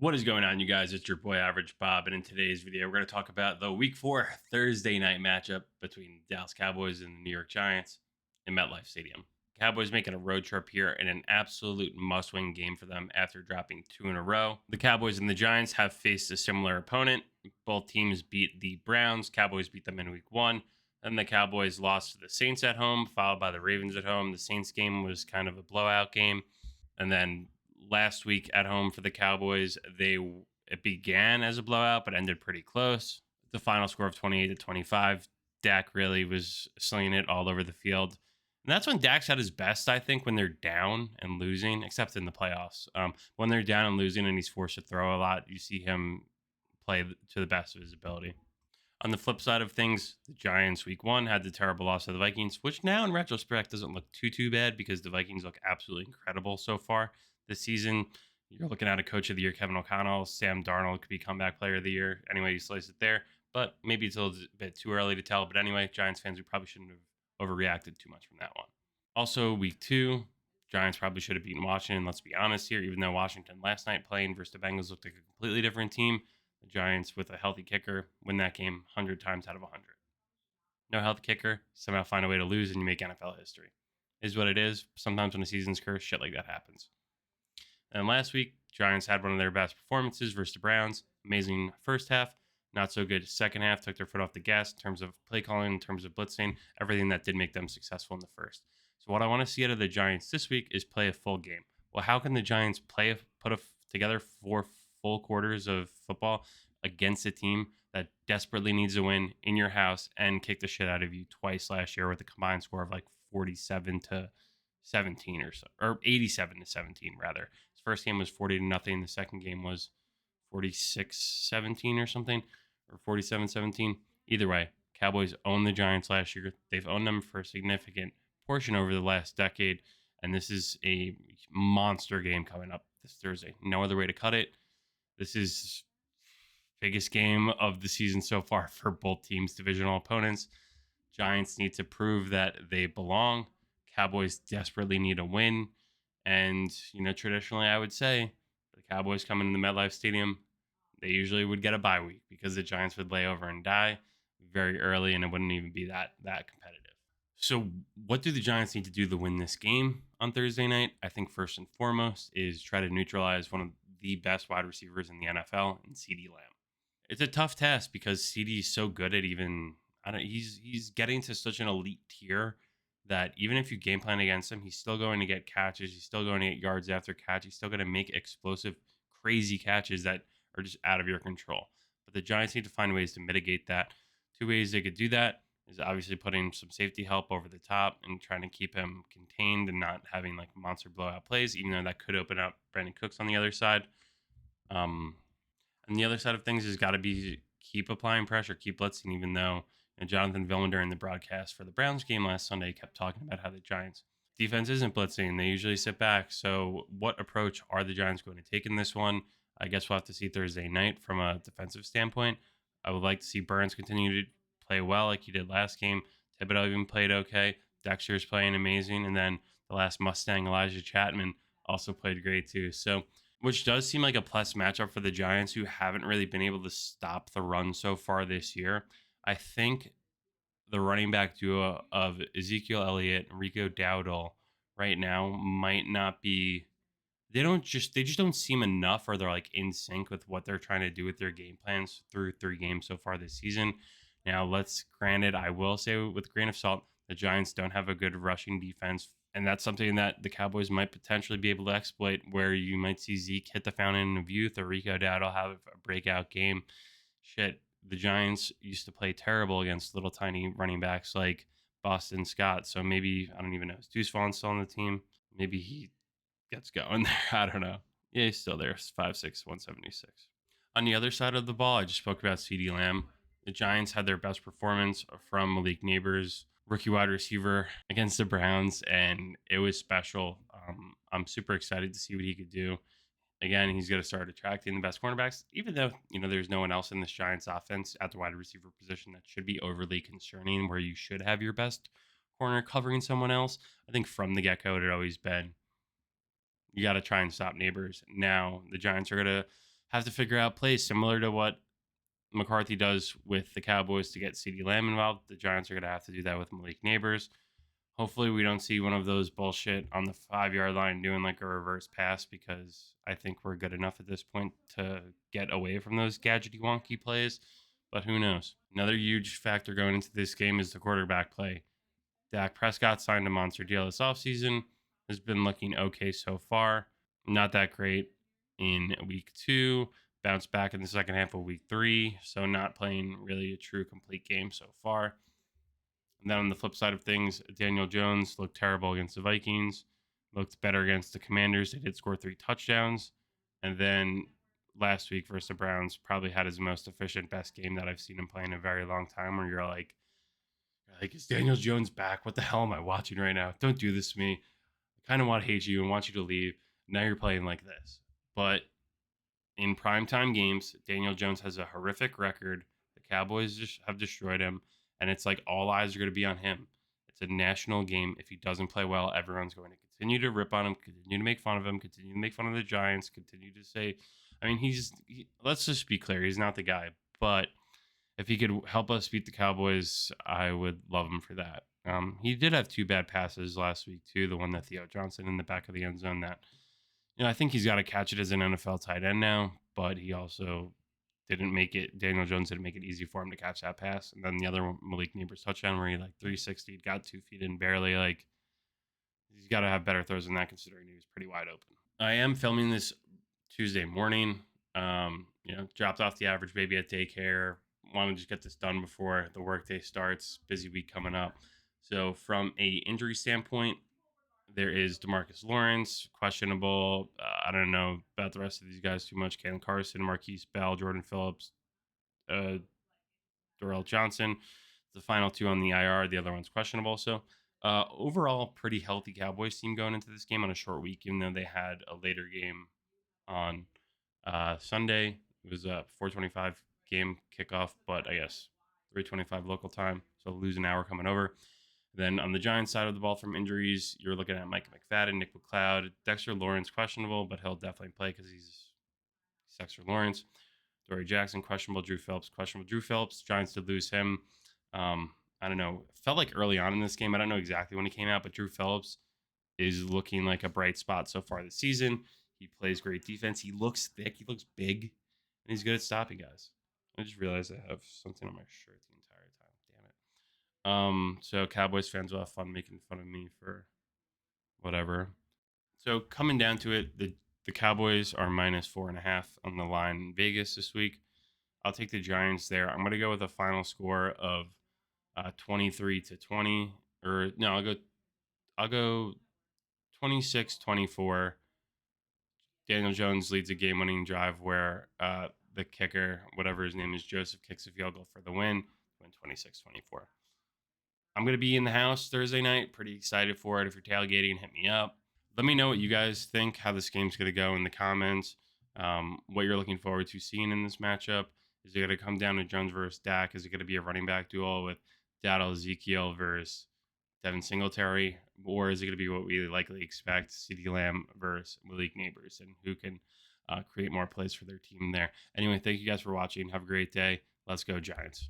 What is going on, you guys? It's your boy Average Bob, and in today's video, we're going to talk about the Week 4 Thursday night matchup between Dallas Cowboys and the New York Giants in MetLife Stadium. Cowboys making a road trip here in an absolute must-win game for them after dropping two in a row. The Cowboys and the Giants have faced a similar opponent. Both teams beat the Browns. Cowboys beat them in Week 1. Then the Cowboys lost to the Saints at home, followed by the Ravens at home. The Saints game was kind of a blowout game. And then last week at home for the Cowboys, it began as a blowout but ended pretty close. The final score of 28-25. Dak really was slinging it all over the field. And that's when Dak's at his best, I think, when they're down and losing, except in the playoffs. When they're down and losing and he's forced to throw a lot, you see him play to the best of his ability. On the flip side of things, the Giants week 1 had the terrible loss to the Vikings, which now in retrospect doesn't look too bad because the Vikings look absolutely incredible so far this season. You're looking at a coach of the year, Kevin O'Connell. Sam Darnold could be comeback player of the year. Anyway, you slice it there, but maybe it's a little bit too early to tell. But anyway, Giants fans, we probably shouldn't have overreacted too much from that one. Also, week 2, Giants probably should have beaten Washington. Let's be honest here, even though Washington last night playing versus the Bengals looked like a completely different team. The Giants, with a healthy kicker, win that game 100 times out of 100. No healthy kicker, somehow find a way to lose, and you make NFL history. Is what it is. Sometimes when a season's cursed, shit like that happens. And last week, Giants had one of their best performances versus the Browns. Amazing first half, not so good second half. Took their foot off the gas in terms of play calling, in terms of blitzing, everything that did make them successful in the first. So what I want to see out of the Giants this week is play a full game. Well, how can the Giants together 4 full quarters of football against a team that desperately needs a win in your house and kick the shit out of you twice last year with a combined score of like 47-17 or so, or 87-17 rather. His first game was 40-0. The second game was 46-17 or something, or 47-17. Either way, Cowboys owned the Giants last year. They've owned them for a significant portion over the last decade, and this is a monster game coming up this Thursday. No other way to cut it. This is biggest game of the season so far for both teams' divisional opponents. Giants need to prove that they belong. Cowboys desperately need a win. And, traditionally, I would say the Cowboys coming in the MetLife Stadium, they usually would get a bye week because the Giants would lay over and die very early, and it wouldn't even be that competitive. So what do the Giants need to do to win this game on Thursday night? I think first and foremost is try to neutralize one of the best wide receivers in the NFL in CeeDee Lamb. It's a tough task because CD is so good at he's getting to such an elite tier that even if you game plan against him, he's still going to get catches. He's still going to get yards after catch. He's still going to make explosive, crazy catches that are just out of your control. But the Giants need to find ways to mitigate that. 2 ways they could do that is obviously putting some safety help over the top and trying to keep him contained and not having like monster blowout plays, even though that could open up Brandon Cooks on the other side. And the other side of things has got to be keep applying pressure, keep blitzing, even though Jonathan Vilman during the broadcast for the Browns game last Sunday kept talking about how the Giants defense isn't blitzing. They usually sit back. So what approach are the Giants going to take in this one? I guess we'll have to see Thursday night from a defensive standpoint. I would like to see Burns continue to play well like he did last game. Thibodeau even played okay. Dexter's playing amazing. And then the last Mustang, Elijah Chapman, also played great too. So which does seem like a plus matchup for the Giants, who haven't really been able to stop the run so far this year. I think the running back duo of Ezekiel Elliott and Rico Dowdle right now might not be. They just don't seem enough, or they're like in sync with what they're trying to do with their game plans through 3 games so far this season. Now, granted, I will say with a grain of salt, the Giants don't have a good rushing defense. And that's something that the Cowboys might potentially be able to exploit, where you might see Zeke hit the fountain of youth or Rico Dowdle have a breakout game. Shit, the Giants used to play terrible against little tiny running backs like Boston Scott. So maybe, I don't even know, is Deuce Vaughn still on the team? Maybe he gets going there. I don't know. Yeah, he's still there. 5'6", 176. On the other side of the ball, I just spoke about CeeDee Lamb. The Giants had their best performance from Malik Neighbors, rookie wide receiver, against the Browns, and it was special. I'm super excited to see what he could do. Again, he's going to start attracting the best cornerbacks, even though, there's no one else in this Giants offense at the wide receiver position that should be overly concerning, where you should have your best corner covering someone else. I think from the get-go, it had always been, you got to try and stop Neighbors. Now, the Giants are going to have to figure out plays similar to what McCarthy does with the Cowboys to get CeeDee Lamb involved. The Giants are going to have to do that with Malik Neighbors. Hopefully, we don't see one of those bullshit on the 5-yard line doing like a reverse pass, because I think we're good enough at this point to get away from those gadgety wonky plays. But who knows? Another huge factor going into this game is the quarterback play. Dak Prescott signed a monster deal this offseason, has been looking okay so far. Not that great in week 2. Bounced back in the second half of week 3, so not playing really a true complete game so far. And then on the flip side of things, Daniel Jones looked terrible against the Vikings, looked better against the Commanders. They did score 3 touchdowns. And then last week versus the Browns, probably had his most efficient, best game that I've seen him play in a very long time, where you're like, is Daniel Jones back? What the hell am I watching right now? Don't do this to me. I kind of want to hate you and want you to leave. Now you're playing like this. But in primetime games, Daniel Jones has a horrific record. The Cowboys just have destroyed him, and it's like all eyes are going to be on him. It's a national game. If he doesn't play well, everyone's going to continue to rip on him, continue to make fun of him, continue to make fun of the Giants, continue to say, I mean, let's just be clear, he's not the guy. But if he could help us beat the Cowboys, I would love him for that. He did have 2 bad passes last week, too. The one that Theo Johnson in the back of the end zone that, I think he's got to catch it as an NFL tight end now, but he also didn't make it. Daniel Jones didn't make it easy for him to catch that pass. And then the other one, Malik Neighbors touchdown, where he 360, got 2 feet in barely. He's got to have better throws than that, considering he was pretty wide open. I am filming this Tuesday morning. Dropped off the average baby at daycare. Want to just get this done before the workday starts. Busy week coming up. So from a injury standpoint, there is DeMarcus Lawrence, questionable. I don't know about the rest of these guys too much. Cam Carson, Marquise Bell, Jordan Phillips, Darrell Johnson. The final 2 on the IR. The other one's questionable. So overall, pretty healthy Cowboys team going into this game on a short week, even though they had a later game on Sunday. It was a 4:25 game kickoff, but I guess 3:25 local time. So lose an hour coming over. Then on the Giants side of the ball from injuries, you're looking at Mike McFadden, Nick McLeod, Dexter Lawrence questionable, but he'll definitely play because he's Dexter Lawrence. Dory Jackson questionable, Drew Phillips questionable. Drew Phillips, Giants did lose him. I don't know. It felt like early on in this game. I don't know exactly when he came out, but Drew Phillips is looking like a bright spot so far this season. He plays great defense. He looks thick. He looks big, and he's good at stopping guys. I just realized I have something on my shirt the entire time. Damn it. So Cowboys fans will have fun making fun of me for whatever. So coming down to it, the Cowboys are -4.5 on the line in Vegas this week. I'll take the Giants there. I'm going to go with a final score of 23-20. Or no, I'll go 26-24. Daniel Jones leads a game-winning drive where the kicker, whatever his name is, Joseph, kicks a field goal for the win 26-24. I'm going to be in the house Thursday night. Pretty excited for it. If you're tailgating, hit me up. Let me know what you guys think, how this game's going to go in the comments, what you're looking forward to seeing in this matchup. Is it going to come down to Jones versus Dak? Is it going to be a running back duel with Dowdle Ezekiel versus Devin Singletary? Or is it going to be what we likely expect, CeeDee Lamb versus Malik Neighbors, and who can create more plays for their team there? Anyway, thank you guys for watching. Have a great day. Let's go, Giants.